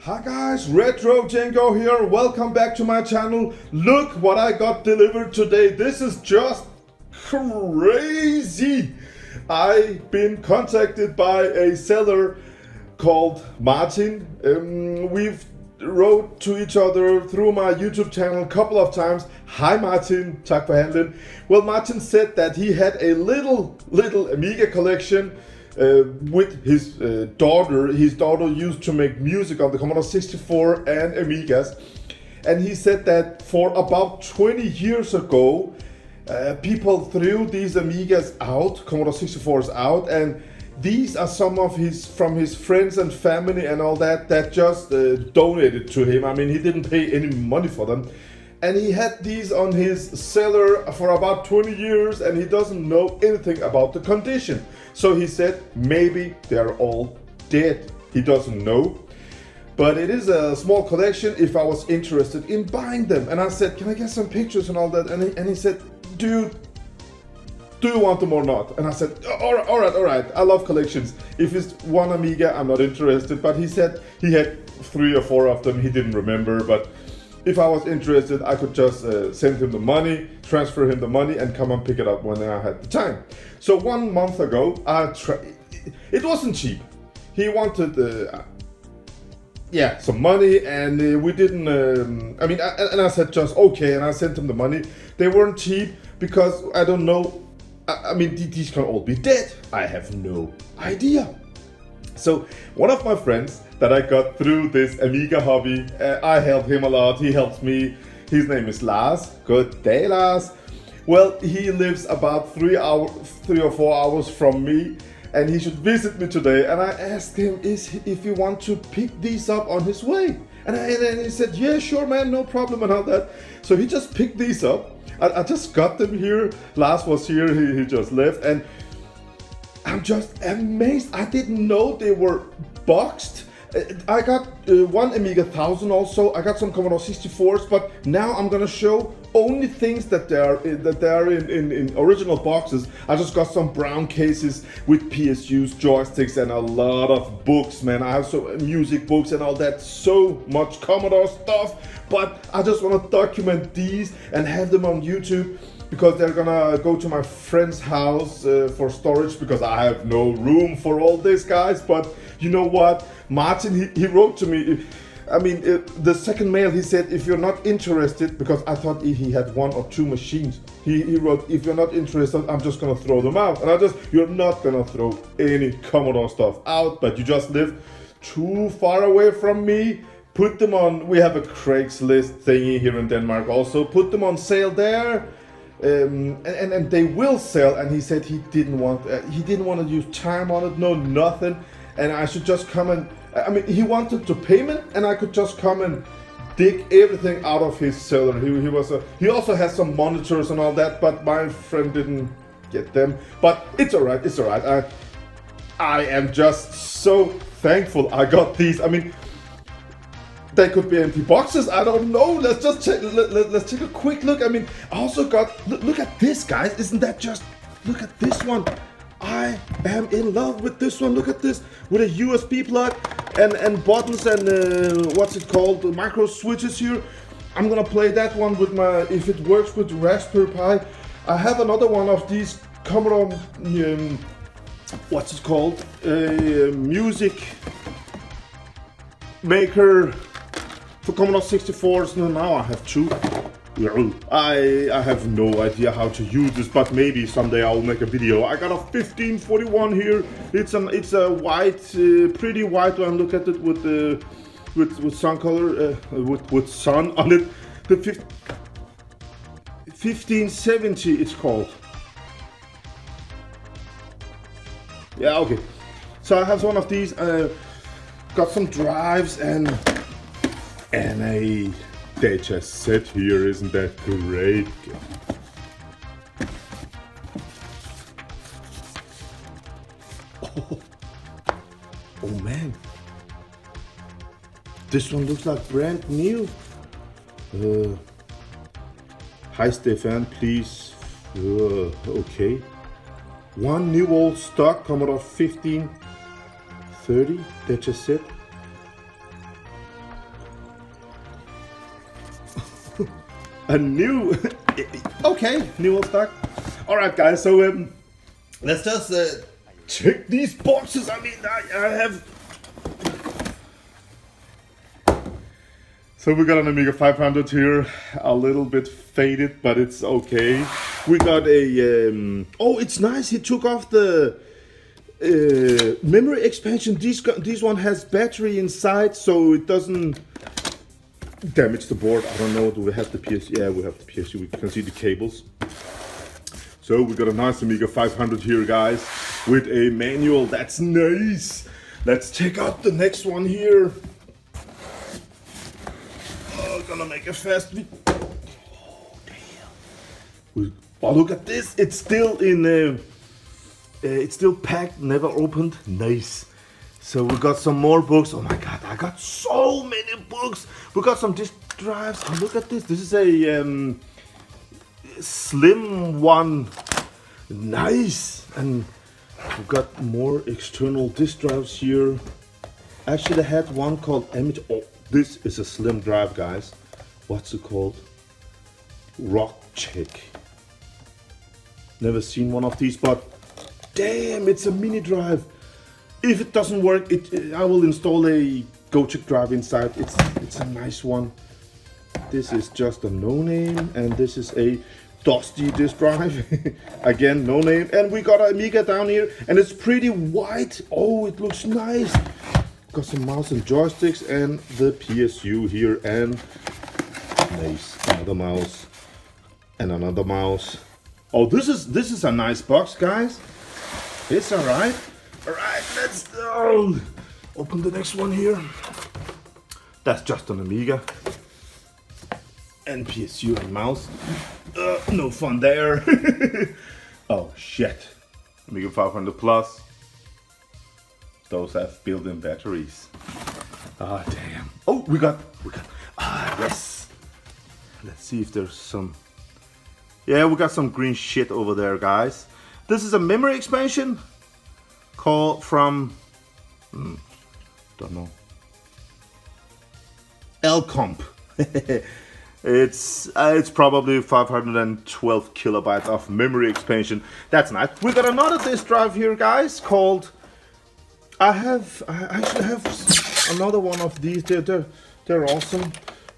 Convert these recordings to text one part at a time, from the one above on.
Hi guys, RETROCENGO here, welcome back to my channel. Look what I got delivered today, this is just crazy. I've been contacted by a seller called Martin. We've wrote to each other through my YouTube channel a couple of times. Hi Martin, tak for handling. Well, Martin said that he had a little Amiga collection with his daughter. His daughter used to make music on the Commodore 64 and Amigas, and he said that for about 20 years ago people threw these Amigas out, Commodore 64s out, and these are some of from his friends and family and all that just donated to him. I mean, he didn't pay any money for them. And he had these on his cellar for about 20 years and he doesn't know anything about the condition. So he said maybe they're all dead. He doesn't know. But it is a small collection if I was interested in buying them. And I said, can I get some pictures and all that? And he said, dude, do you want them or not? And I said, all right. I love collections. If it's one Amiga, I'm not interested. But he said he had 3 or 4 of them. He didn't remember, but if I was interested, I could just send him the money, transfer him the money, and come and pick it up when I had the time. So 1 month ago, it wasn't cheap. He wanted some money, and we didn't. And I said just okay, and I sent him the money. They weren't cheap because I don't know. I mean, these can all be dead. I have no idea. So one of my friends that I got through this Amiga hobby, I help him a lot, he helps me. His name is Lars. Good day, Lars. Well, he lives about 3 or 4 hours from me, and he should visit me today. And I asked him if he want to pick these up on his way. And he said, yeah, sure, man, no problem and all that. So he just picked these up. I just got them here. Lars was here, he just left. And I'm just amazed. I didn't know they were boxed. I got one Amiga 1000 also. I got some Commodore 64s, but now I'm gonna show only things that they are in original boxes. I just got some brown cases with PSUs, joysticks, and a lot of books, man. I have some music books and all that, so much Commodore stuff. But I just want to document these and have them on YouTube, because they're gonna go to my friend's house for storage, because I have no room for all this, guys. But you know what? Martin, he wrote to me. I mean, the second mail, he said, if you're not interested, because I thought he had 1 or 2 machines. He wrote, if you're not interested, I'm just gonna throw them out. And you're not gonna throw any Commodore stuff out, but you just live too far away from me. Put them on, we have a Craigslist thingy here in Denmark also. Put them on sale there. And they will sell. And he said he didn't want to use time on it, no nothing, and I should just come and he wanted to payment, and I could just come and dig everything out of his cellar. He also has some monitors and all that, but my friend didn't get them. But it's alright. I am just so thankful I got these. I mean, they could be empty boxes, I don't know. Let's just check. Let's take a quick look. I mean, I also got, look at this, guys. Isn't that just, look at this one. I am in love with this one. Look at this, with a USB plug and buttons and what's it called, the micro switches here. I'm gonna play that one with my, if it works with Raspberry Pi. I have another one of these Commodore, what's it called, music maker for Commodore 64s. Now I have 2. I have no idea how to use this, but maybe someday I'll make a video. I got a 1541 here. It's a white, pretty white one. Look at it with sun color, with sun on it. The 1570 it's called. Yeah, okay. So I have one of these. Got some drives and a data set here. Isn't that great? Oh man, this one looks like brand new. Hi Stefan, please. Okay, one new old stock Commodore 1530 data set. A new, okay, new old stock. All right, guys. So let's just check these boxes. I mean, I have. So we got an Amiga 500 here, a little bit faded, but it's okay. We got a. Oh, it's nice. He took off the memory expansion. This one has battery inside, so it doesn't damage the board. I don't know, do we have the PSU? Yeah, we have the PSU. We can see the cables. So we got a nice Amiga 500 here, guys, with a manual. That's nice. Let's check out the next one here. Oh, gonna make a fast. Oh, damn. Oh, look at this. It's still in. It's still packed, never opened. Nice. So we got some more books. Oh my god, I got so many books. We got some disk drives. Oh, look at this. This is a slim one. Nice. And we got more external disk drives here. Actually, I had one called Image. Oh, this is a slim drive, guys. What's it called? Rock Check. Never seen one of these, but damn, it's a mini drive. If it doesn't work, I will install a GoCheck drive inside. It's a nice one. This is just a no name, and this is a dusty disk drive. Again, no name. And we got an Amiga down here, and it's pretty white. Oh, it looks nice. Got some mouse and joysticks, and the PSU here, and nice, another mouse, and another mouse. Oh, this is a nice box, guys. It's alright. Alright, let's open the next one here. That's just an Amiga. And PSU and mouse. No fun there. Oh shit. Amiga 500 Plus. Those have built-in batteries. Ah, damn. Oh, we got. Yes. Let's see if there's some. Yeah, we got some green shit over there, guys. This is a memory expansion. Call from, don't know, L-Comp. It's probably 512 kilobytes of memory expansion. That's nice. We got another disk drive here, guys, called. I actually have another one of these. They're awesome.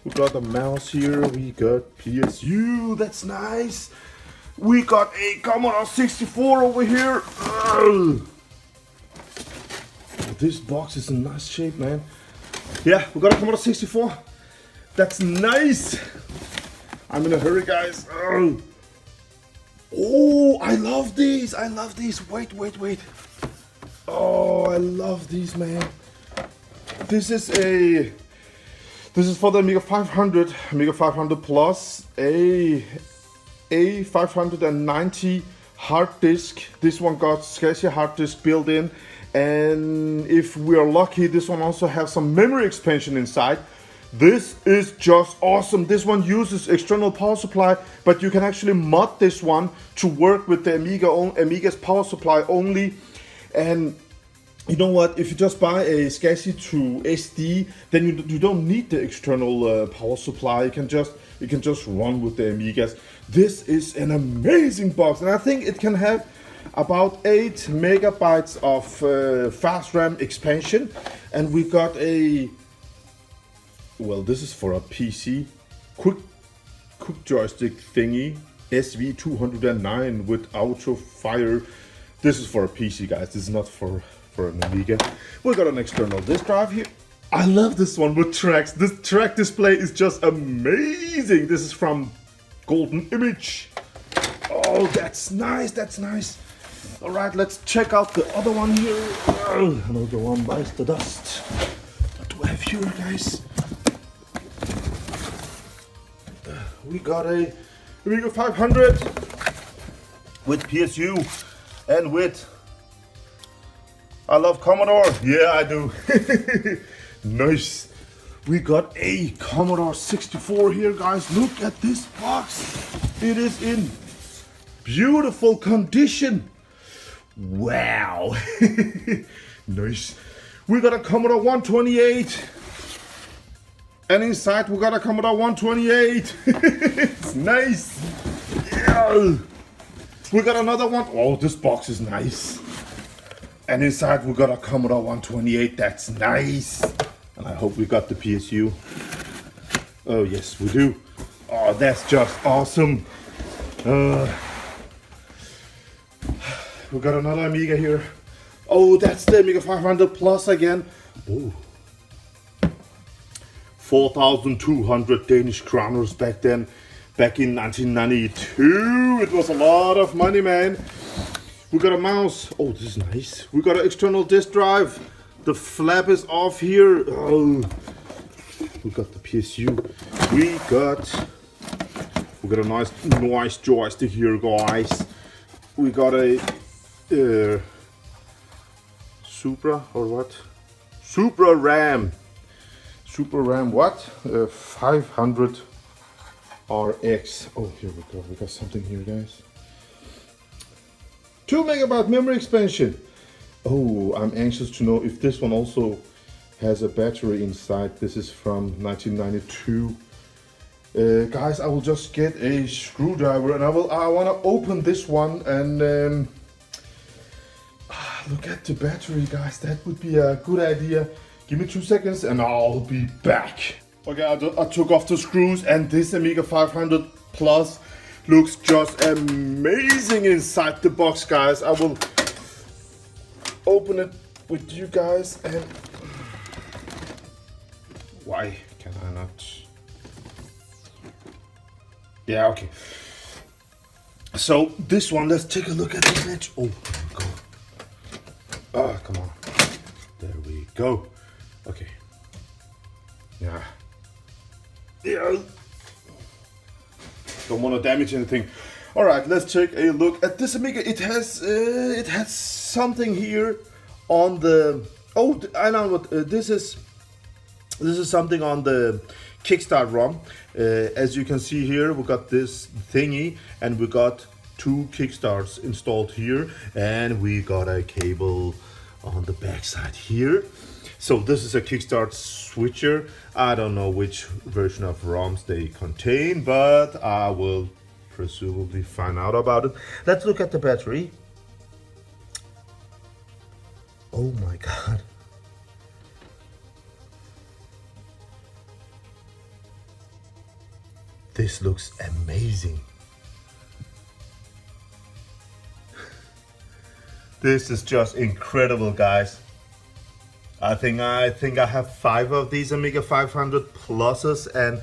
We got a mouse here. We got PSU. That's nice. We got a Commodore 64 over here. This box is in nice shape, man. Yeah, we got a Commodore 64. That's nice. I'm in a hurry, guys. Oh, I love these. I love these. Wait. Oh, I love these, man. This is for the Amiga 500, Amiga 500 Plus, a 590 hard disk. This one got SCSI hard disk built in. And if we are lucky, this one also has some memory expansion inside. This is just awesome. This one uses external power supply, but you can actually mod this one to work with the Amiga's power supply only. And you know what? If you just buy a SCSI to SD, then you don't need the external power supply. You can just run with the Amigas. This is an amazing box, and I think it can have about 8 megabytes of fast RAM expansion. And we got a, well, this is for a PC, quick joystick thingy, SV209 with auto fire. This is for a PC, guys. This is not for an Amiga. We got an external disk drive here. I love this one with tracks. This track display is just amazing. This is from Golden Image. Oh, that's nice. That's nice. All right, let's check out the other one here. Another one bites the dust. What do I have here, guys? We got a Amiga 500 with PSU and with. I love Commodore. Yeah, I do. Nice. We got a Commodore 64 here, guys. Look at this box. It is in beautiful condition. Wow. Nice. We got a Commodore 128. And inside we got a Commodore 128. It's nice. Yeah. We got another one. Oh, this box is nice. And inside we got a Commodore 128. That's nice. And I hope we got the PSU. Oh yes, we do. Oh, that's just awesome. We got another Amiga here. Oh, that's the Amiga 500 Plus again. Oh. 4,200 Danish kroners back then. Back in 1992. It was a lot of money, man. We got a mouse. Oh, this is nice. We got an external disk drive. The flap is off here. Oh. We got the PSU. We got a nice joystick here, guys. We got a Supra or what? Supra RAM. Super RAM what? 500 RX. Oh, here we go. We got something here, guys. 2 megabyte memory expansion. Oh, I'm anxious to know if this one also has a battery inside. This is from 1992. Guys, I will just get a screwdriver and I want to open this one and look at the battery, guys. That would be a good idea. Give me 2 seconds and I'll be back. Okay, I took off the screws and this Amiga 500 Plus looks just amazing inside the box, guys. I will open it with you guys and... Why can I not? Yeah, okay. So this one, let's take a look at the image. Oh, God. Oh, come on. There we go. Okay. Yeah. Yeah. Don't want to damage anything. All right, let's take a look at this Amiga. It has something here on the. Oh, I know what this is. This is something on the Kickstart ROM. As you can see here, we got this thingy, and we got 2 Kickstarts installed here, and we got a cable on the back side here. So this is a Kickstart switcher. I don't know which version of ROMs they contain, but I will presumably find out about it. Let's look at the battery. Oh my God. This looks amazing. This is just incredible, guys. I think I have 5 of these Amiga 500 Pluses, and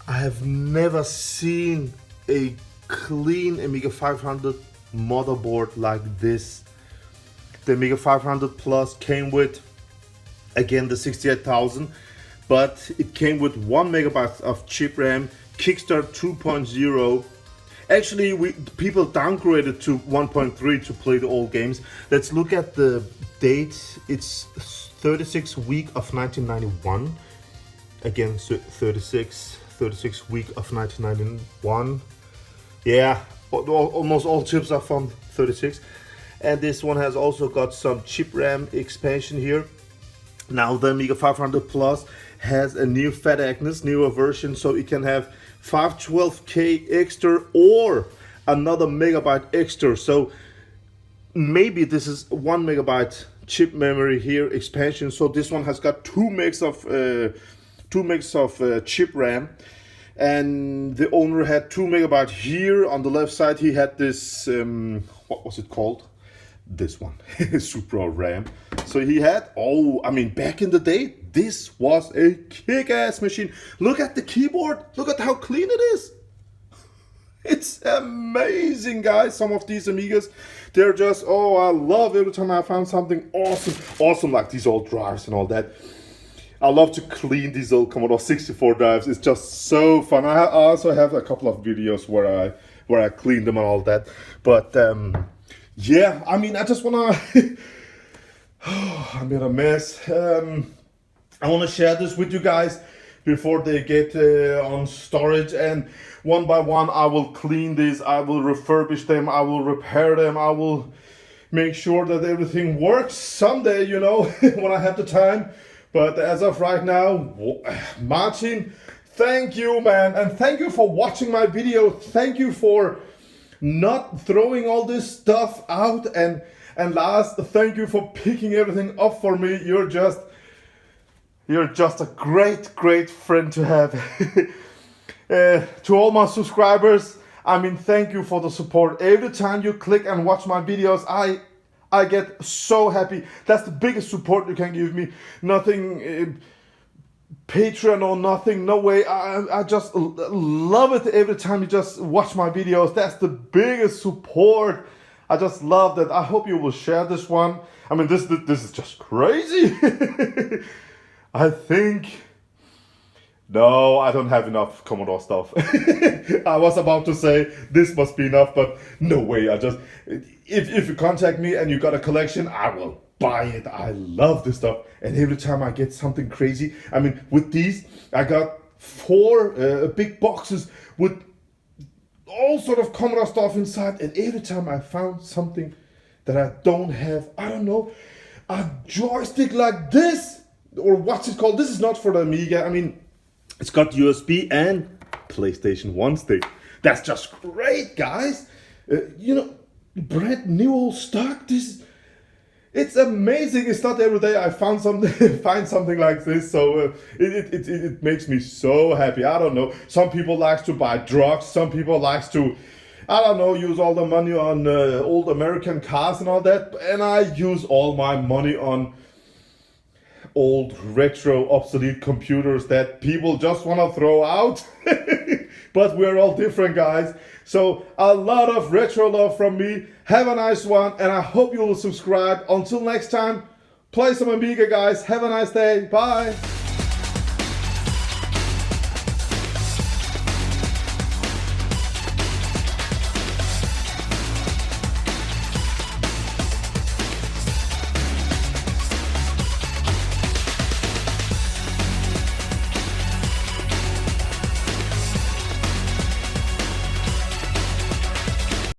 I have never seen a clean Amiga 500 motherboard like this. The Amiga 500 Plus came with, again, the 68,000, but it came with 1 megabyte of chip RAM, Kickstart 2.0. Actually, people downgraded to 1.3 to play the old games. Let's look at the date. It's 36th week of 1991. Again, 36th week of 1991. Yeah, almost all chips are from 36. And this one has also got some chip RAM expansion here. Now the Amiga 500 Plus has a new Fat Agnes, newer version, so it can have 512K extra or another megabyte extra. So maybe this is 1 megabyte chip memory here expansion. So this one has got 2 megs of chip RAM, and the owner had 2 megabyte here on the left side. He had this what was it called? This one, Super RAM. So he had, oh, I mean, back in the day, this was a kick-ass machine. Look at the keyboard. Look at how clean it is. It's amazing, guys. Some of these Amigas, they're just, oh, I love every time I found something awesome like these old drives and all that. I love to clean these old Commodore 64 drives. It's just so fun. I also have a couple of videos where I clean them and all that. But yeah, I mean, I just wanna. I made a mess. I wanna share this with you guys before they get on storage, and one by one I will clean these, I will refurbish them, I will repair them, I will make sure that everything works someday, you know, when I have the time. But as of right now, Martin, thank you, man. And thank you for watching my video. Thank you for not throwing all this stuff out. And last, thank you for picking everything up for me. You're just a great friend to have. To all my subscribers, I mean, thank you for the support. Every time you click and watch my videos, I get so happy. That's the biggest support you can give me. Nothing Patreon or nothing, no way. I just love it every time you just watch my videos. That's the biggest support. I just love that. I hope you will share this one. I mean, this is just crazy. I think... No, I don't have enough Commodore stuff. I was about to say this must be enough, but no way. If you contact me and you got a collection, I will buy it. I love this stuff. And every time I get something crazy, I mean, with these, I got 4 big boxes with all sort of Commodore stuff inside. And every time I found something that I don't have, I don't know, a joystick like this, or what's it called? This is not for the Amiga. I mean, it's got USB and PlayStation 1 stick. That's just great, guys. Brand new old stock. It's amazing. It's not every day I find something like this. So it makes me so happy. I don't know. Some people like to buy drugs. Some people like to, I don't know, use all the money on old American cars and all that. And I use all my money on old retro obsolete computers that people just want to throw out. But we're all different, guys. So a lot of retro love from me. Have a nice one, and I hope you will subscribe. Until next time, play some Amiga, guys. Have a nice day. Bye.